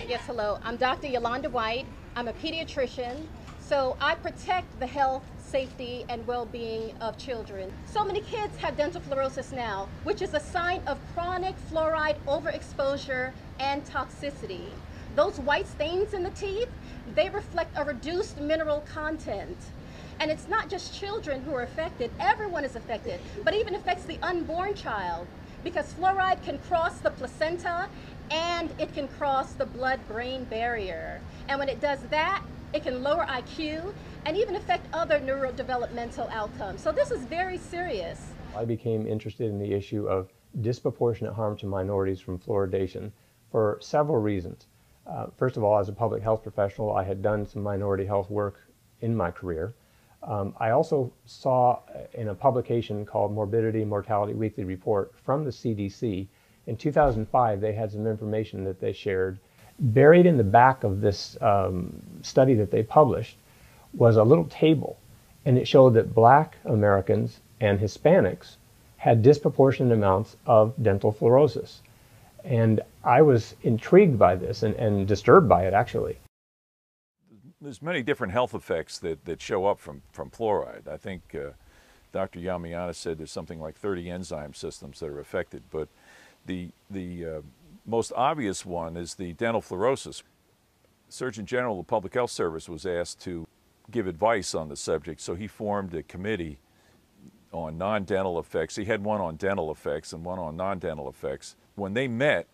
Yes, hello. I'm Dr. Yolanda White. I'm a pediatrician. So I protect the health, safety, and well-being of children. So many kids have dental fluorosis now, which is a sign of chronic fluoride overexposure and toxicity. Those white stains in the teeth, they reflect a reduced mineral content. And it's not just children who are affected, everyone is affected, but it even affects the unborn child because fluoride can cross the placenta and it can cross the blood-brain barrier. And when it does that, it can lower IQ and even affect other neurodevelopmental outcomes. So this is very serious. I became interested in the issue of disproportionate harm to minorities from fluoridation for several reasons. First of all, as a public health professional, I had done some minority health work in my career. I also saw in a publication called Morbidity and Mortality Weekly Report from the CDC. In 2005, they had some information that they shared. Buried in the back of this study that they published was a little table, and it showed that Black Americans and Hispanics had disproportionate amounts of dental fluorosis. And I was intrigued by this and disturbed by it, actually. There's many different health effects that show up from fluoride. I think Dr. Yamiana said there's something like 30 enzyme systems that are affected, but the most obvious one is the dental fluorosis. Surgeon General of the Public Health Service was asked to give advice on the subject, so he formed a committee on non-dental effects. He had one on dental effects and one on non-dental effects. When they met,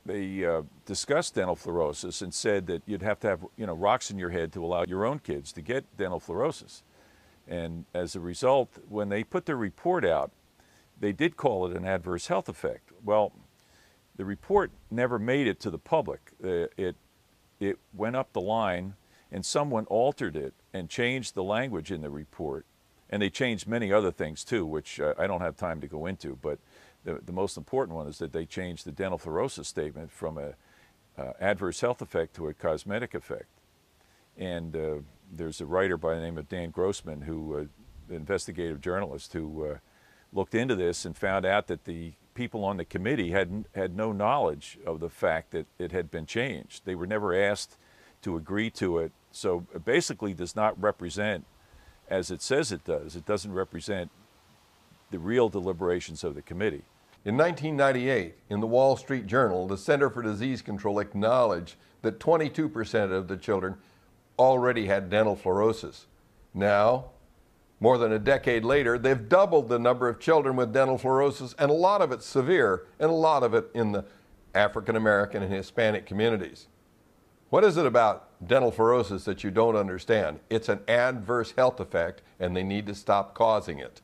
they discussed dental fluorosis and said that you'd have to have rocks in your head to allow your own kids to get dental fluorosis. And as a result, when they put their report out, they did call it an adverse health effect. Well, the report never made it to the public. It went up the line and someone altered it and changed the language in the report. And they changed many other things too, which I don't have time to go into, but the most important one is that they changed the dental fluorosis statement from an adverse health effect to a cosmetic effect. And there's a writer by the name of Dan Grossman, an investigative journalist, who looked into this and found out that the people on the committee had no knowledge of the fact that it had been changed. They were never asked to agree to it. So it basically does not represent, as it says it does, it doesn't represent the real deliberations of the committee. In 1998, in the Wall Street Journal, the Center for Disease Control acknowledged that 22% of the children already had dental fluorosis. Now, more than a decade later, they've doubled the number of children with dental fluorosis, and a lot of it severe, and a lot of it in the African American and Hispanic communities. What is it about dental fluorosis that you don't understand? It's an adverse health effect, and they need to stop causing it.